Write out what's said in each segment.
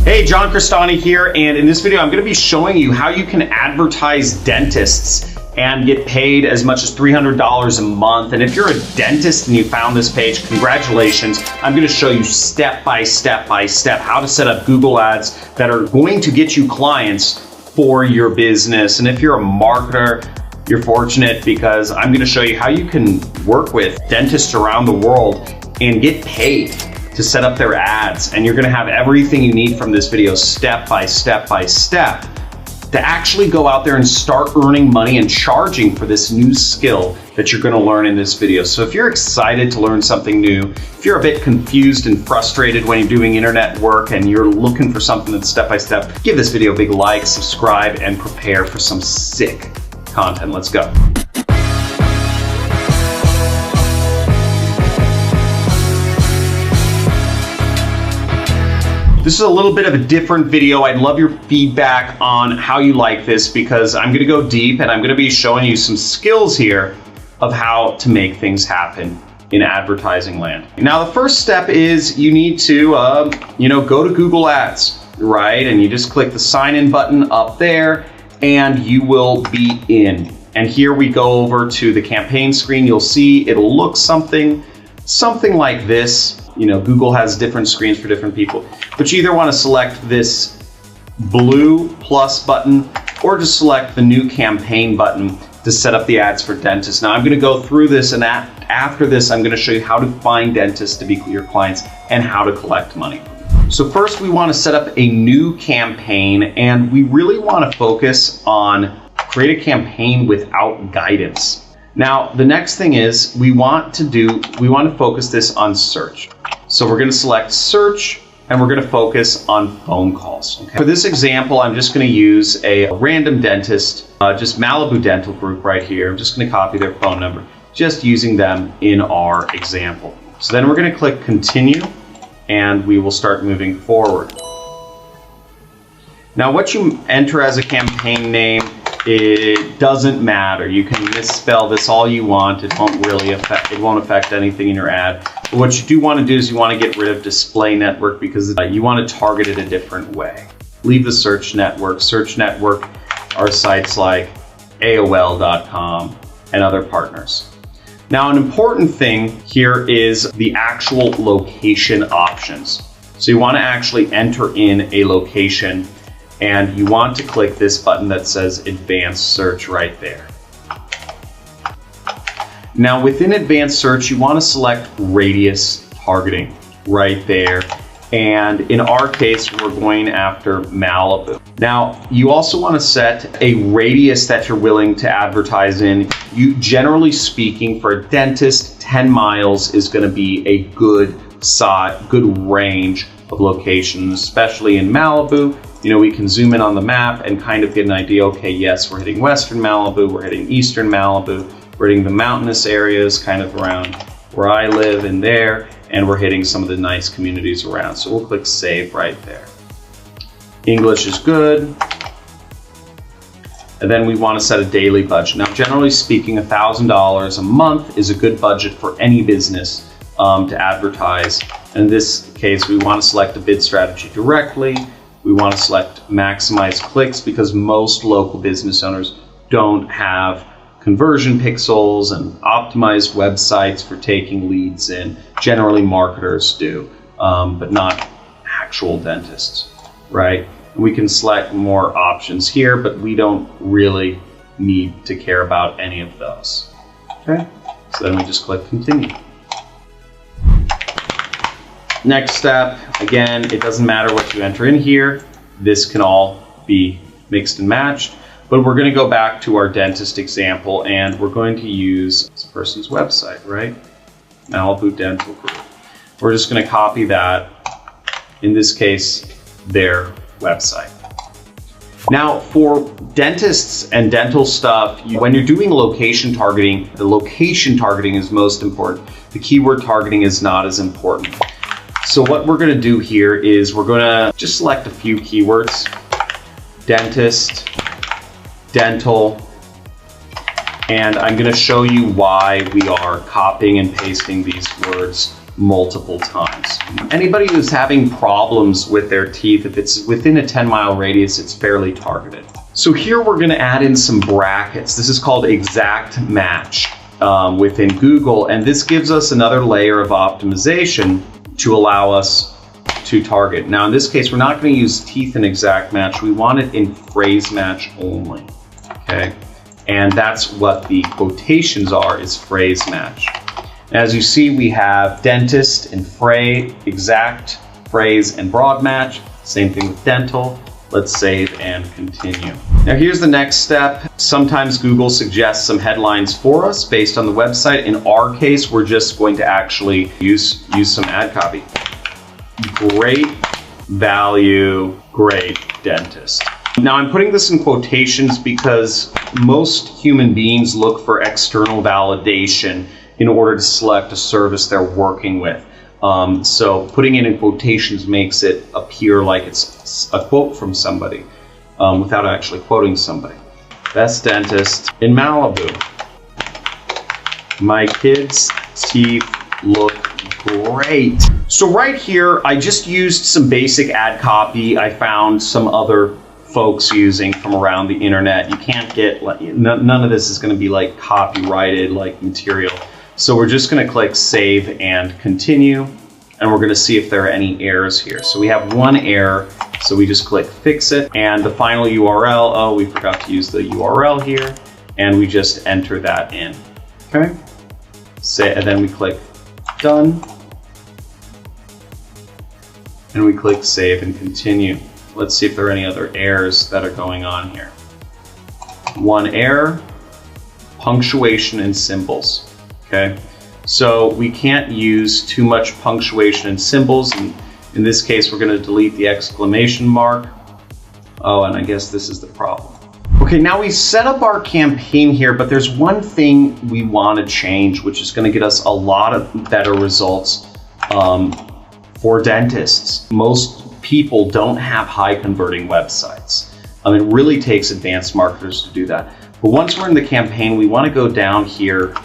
Hey, John Crestani here, and in this video I'm going to be showing you how you can advertise dentists and get paid as much as $300 a month. And if you're a dentist and you found this page, congratulations. I'm going to show you step by step how to set up Google ads that are going to get you clients for your business. And if you're a marketer, you're fortunate because I'm going to show you how you can work with dentists around the world and get paid to set up their ads. And you're gonna have everything you need from this video step by step to actually go out there and start earning money and charging for this new skill that you're gonna learn in this video. So if you're excited to learn something new, if you're a bit confused and frustrated when you're doing internet work and you're looking for something that's step by step, give this video a big like, subscribe, and prepare for some sick content. Let's go. This is a little bit of a different video. I'd love your feedback on how you like this because I'm gonna go deep and I'm gonna be showing you some skills here of how to make things happen in advertising land. Now, the first step is you need to go to Google Ads, right? And you just click the sign in button up there and you will be in. And here we go over to the campaign screen. You'll see it'll look something like this. You know, Google has different screens for different people, but you either want to select this blue plus button or just select the new campaign button to set up the ads for dentists. Now I'm going to go through this, and after this I'm going to show you how to find dentists to be your clients and how to collect money. So first we want to set up a new campaign, and we really want to focus on create a campaign without guidance. Now, the next thing is we want to focus this on search. So we're going to select search and we're going to focus on phone calls. Okay? For this example, I'm just going to use a random dentist, just Malibu Dental Group right here. I'm just going to copy their phone number, just using them in our example. So then we're going to click continue and we will start moving forward. Now, what you enter as a campaign name, it doesn't matter. You can misspell this all you want. It won't affect anything in your ad. But what you do want to do is you want to get rid of display network because you want to target it a different way. Leave the search network. Search network are sites like AOL.com and other partners. Now, an important thing here is the actual location options. So you want to actually enter in a location, and you want to click this button that says Advanced Search right there. Now within Advanced Search, you want to select Radius Targeting right there. And in our case, we're going after Malibu. Now, you also want to set a radius that you're willing to advertise in. Generally speaking, for a dentist, 10 miles is going to be a good range of locations, especially in Malibu. You know, we can zoom in on the map and kind of get an idea, okay, yes, we're hitting Western Malibu, we're hitting Eastern Malibu, we're hitting the mountainous areas kind of around where I live and there, and we're hitting some of the nice communities around. So we'll click save right there. English is good. And then we want to set a daily budget. Now, generally speaking, $1,000 a month is a good budget for any business to advertise. In this case, we want to select a bid strategy directly. We want to select maximize clicks because most local business owners don't have conversion pixels and optimized websites for taking leads in. Generally marketers do, but not actual dentists, right? We can select more options here, but we don't really need to care about any of those. Okay, so then we just click continue. Next step, again, it doesn't matter what you enter in here. This can all be mixed and matched, but we're going to go back to our dentist example and we're going to use this person's website, right? Malibu Dental Group. We're just going to copy that, in this case, their website. Now, for dentists and dental stuff, when you're doing location targeting, the location targeting is most important. The keyword targeting is not as important. So what we're going to do here is we're going to just select a few keywords: dentist, dental, and I'm going to show you why we are copying and pasting these words multiple times. Anybody who's having problems with their teeth, if it's within a 10-mile radius, it's fairly targeted. So here we're going to add in some brackets. This is called exact match within Google, and this gives us another layer of optimization to allow us to target. Now in this case, we're not going to use teeth and exact match. We want it in phrase match only, okay? And that's what the quotations are, is phrase match. As you see, we have dentist and phrase, exact, phrase, and broad match. Same thing with dental. Let's save and continue. Now here's the next step. Sometimes Google suggests some headlines for us based on the website. In our case, we're just going to actually use some ad copy. Great value, great dentist. Now I'm putting this in quotations because most human beings look for external validation in order to select a service they're working with. So putting it in quotations makes it appear like it's a quote from somebody without actually quoting somebody. Best dentist in Malibu. My kids' teeth look great. So right here, I just used some basic ad copy I found some other folks using from around the internet. You can't get, none of this is going to be like copyrighted like material. So we're just going to click save and continue, and we're going to see if there are any errors here. So we have one error, so we just click fix it, and the final URL, oh, we forgot to use the URL here, and we just enter that in, okay? And then we click done, and we click save and continue. Let's see if there are any other errors that are going on here. One error, punctuation and symbols. Okay, so we can't use too much punctuation and symbols, and in this case we're going to delete the exclamation mark. Oh, and I guess this is the problem. Okay, now we set up our campaign here, but there's one thing we want to change, which is going to get us a lot of better results for dentists. Most people don't have high converting websites. It really takes advanced marketers to do that. But once we're in the campaign, we want to go down here,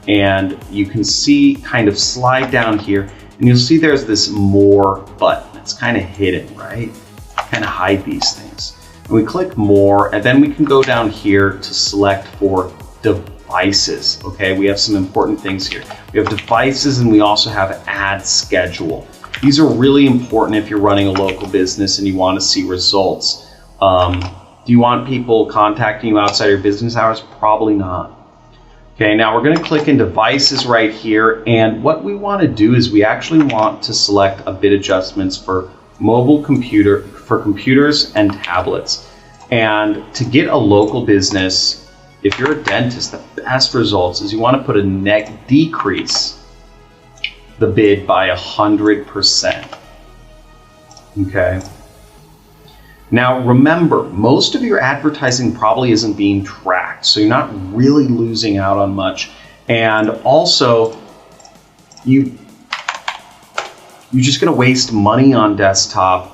and you can see, kind of slide down here, and you'll see there's this more button. It's kind of hidden, right? Kind of hide these things. And we click more, and then we can go down here to select for devices, okay? We have some important things here. We have devices, and we also have ad schedule. These are really important if you're running a local business and you want to see results. Do you want people contacting you outside your business hours? Probably not. Okay, now we're going to click in devices right here, and what we want to do is we actually want to select a bid adjustments for mobile computer, for computers and tablets. And to get a local business, if you're a dentist, the best results is you want to put a decrease the bid by 100%. Okay. Now remember, most of your advertising probably isn't being tracked, so you're not really losing out on much. And also, you're just going to waste money on desktop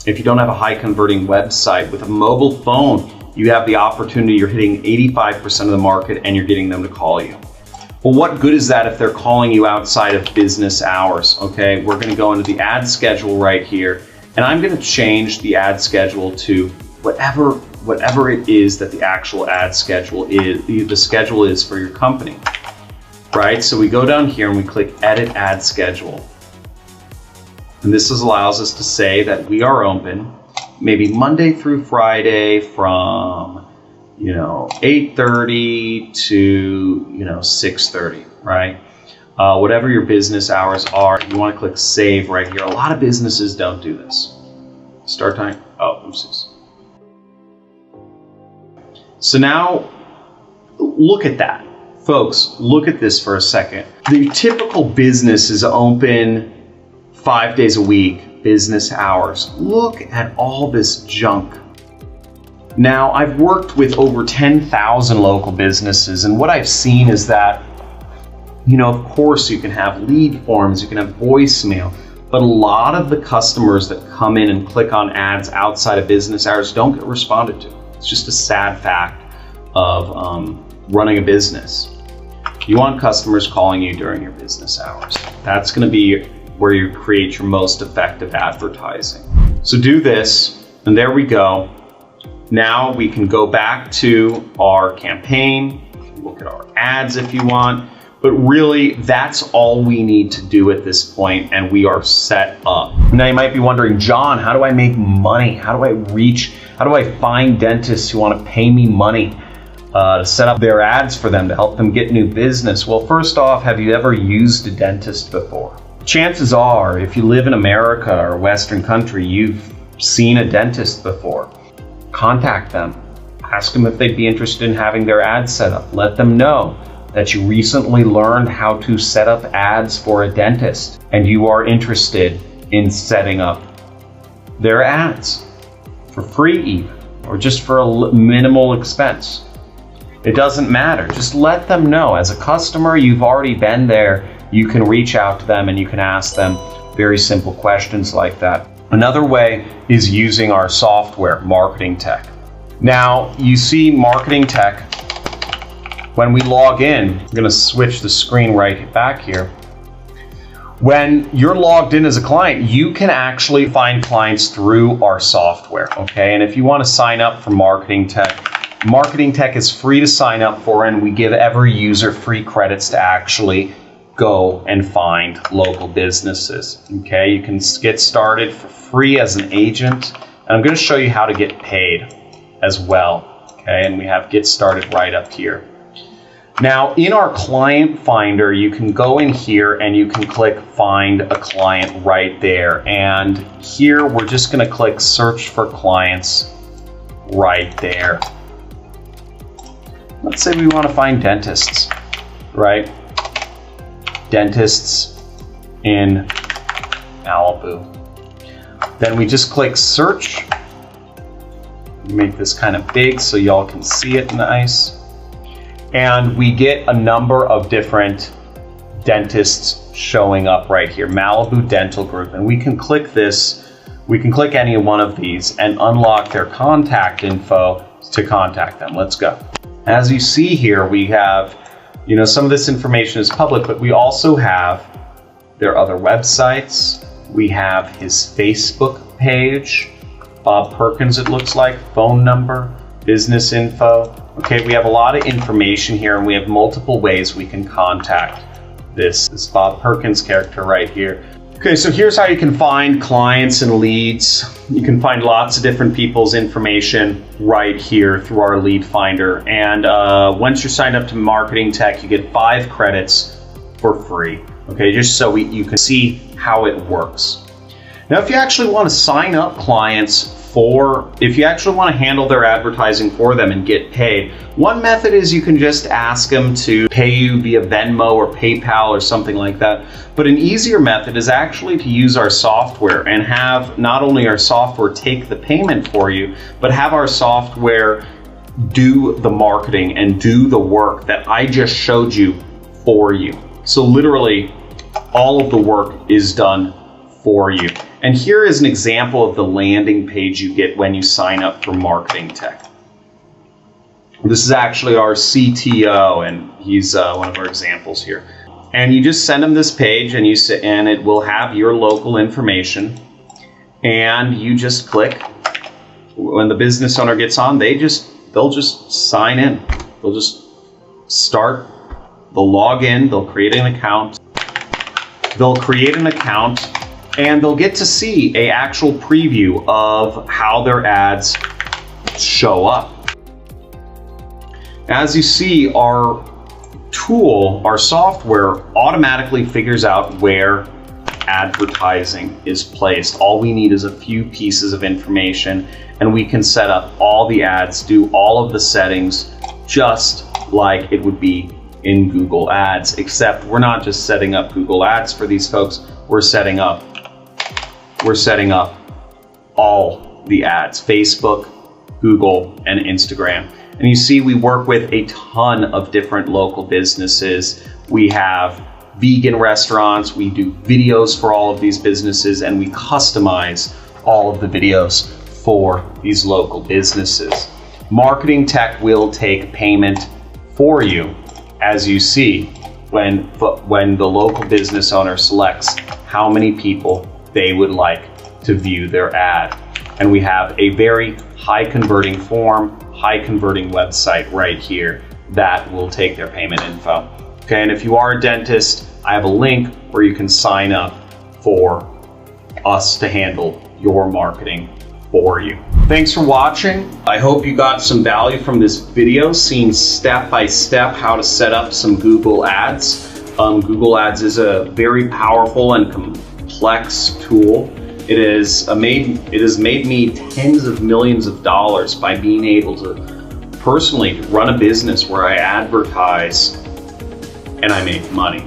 if you don't have a high converting website. With a mobile phone, you have the opportunity, you're hitting 85% of the market and you're getting them to call you. Well, what good is that if they're calling you outside of business hours? Okay, we're going to go into the ad schedule right here. And I'm going to change the ad schedule to whatever it is that the actual ad schedule is, the schedule is for your company, right? So we go down here and we click Edit Ad Schedule. And this allows us to say that we are open maybe Monday through Friday from 8:30 to 6:30, right? Whatever your business hours are, you want to click save right here. A lot of businesses don't do this. Start time, oh, oopsies. So now, look at that. Folks, look at this for a second. The typical business is open 5 days a week, business hours. Look at all this junk. Now, I've worked with over 10,000 local businesses, and what I've seen is that of course you can have lead forms, you can have voicemail, but a lot of the customers that come in and click on ads outside of business hours don't get responded to. It's just a sad fact of running a business. You want customers calling you during your business hours. That's going to be where you create your most effective advertising. So do this, and there we go. Now we can go back to our campaign, look at our ads if you want, but really that's all we need to do at this point, and we are set up. Now you might be wondering, John, how do I make money? How do I find dentists who want to pay me money to set up their ads for them to help them get new business? Well, first off, have you ever used a dentist before? Chances are, if you live in America or a Western country, you've seen a dentist before. Contact them. Ask them if they'd be interested in having their ads set up. Let them know that you recently learned how to set up ads for a dentist and you are interested in setting up their ads for free even, or just for a minimal expense. It doesn't matter. Just let them know. As a customer, you've already been there. You can reach out to them and you can ask them very simple questions like that. Another way is using our software, Marketing Tech. Now, you see Marketing Tech, when we log in, I'm going to switch the screen right back here. When you're logged in as a client, you can actually find clients through our software, okay? And if you want to sign up for Marketing Tech is free to sign up for, and we give every user free credits to actually go and find local businesses, okay? You can get started for free as an agent, and I'm going to show you how to get paid as well, okay? And we have Get Started right up here. Now, in our client finder, you can go in here and you can click Find a Client right there. And here, we're just going to click Search for Clients right there. Let's say we want to find dentists, right? Dentists in Malibu. Then we just click Search. Make this kind of big so y'all can see it nice. And we get a number of different dentists showing up right here. Malibu Dental Group. And we can click this. We can click any one of these and unlock their contact info to contact them. Let's go. As you see here, we have, some of this information is public, but we also have their other websites. We have his Facebook page, Bob Perkins, it looks like, phone number, business info. Okay, we have a lot of information here, and we have multiple ways we can contact this Bob Perkins character right here. Okay, so here's how you can find clients and leads. You can find lots of different people's information right here through our lead finder. And once you're signed up to Marketing Tech, you get 5 credits for free. Okay, just so you can see how it works. Now, if you actually want to sign up clients if you actually want to handle their advertising for them and get paid, one method is you can just ask them to pay you via Venmo or PayPal or something like that. But an easier method is actually to use our software and have not only our software take the payment for you, but have our software do the marketing and do the work that I just showed you for you. So literally, all of the work is done for you. And here is an example of the landing page you get when you sign up for Marketing Tech. This is actually our CTO, and he's one of our examples here. And you just send him this page, and and it will have your local information. And you just click. When the business owner gets on, they'll just sign in. They'll just start. They'll log in. They'll create an account. And they'll get to see an actual preview of how their ads show up. As you see, our tool, our software, automatically figures out where advertising is placed. All we need is a few pieces of information, and we can set up all the ads, do all of the settings, just like it would be in Google Ads, except we're not just setting up Google Ads for these folks, we're setting up all the ads, Facebook, Google, and Instagram. And you see we work with a ton of different local businesses. We have vegan restaurants, we do videos for all of these businesses, and we customize all of the videos for these local businesses. Marketing Tech will take payment for you as you see, when the local business owner selects how many people they would like to view their ad. And we have a very high converting form, high converting website right here that will take their payment info. Okay, and if you are a dentist, I have a link where you can sign up for us to handle your marketing for you. Thanks for watching. I hope you got some value from this video, seeing step by step how to set up some Google Ads. Google Ads is a very powerful and complex tool. It has made me tens of millions of dollars by being able to personally run a business where I advertise and I make money.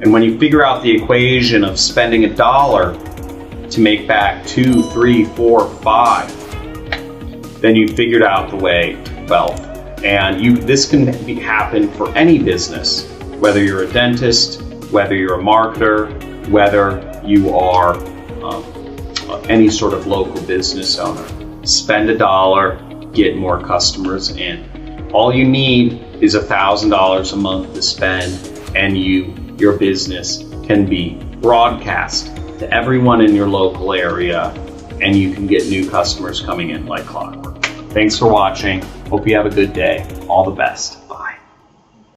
And when you figure out the equation of spending $1 to make back 2, 3, 4, 5, then you figured out the way to wealth. And this can happen for any business, whether you're a dentist, whether you're a marketer, whether you are any sort of local business owner. Spend $1, get more customers in. All you need is $1,000 a month to spend, and your business can be broadcast to everyone in your local area, and you can get new customers coming in like clockwork. Thanks for watching. Hope you have a good day. All the best.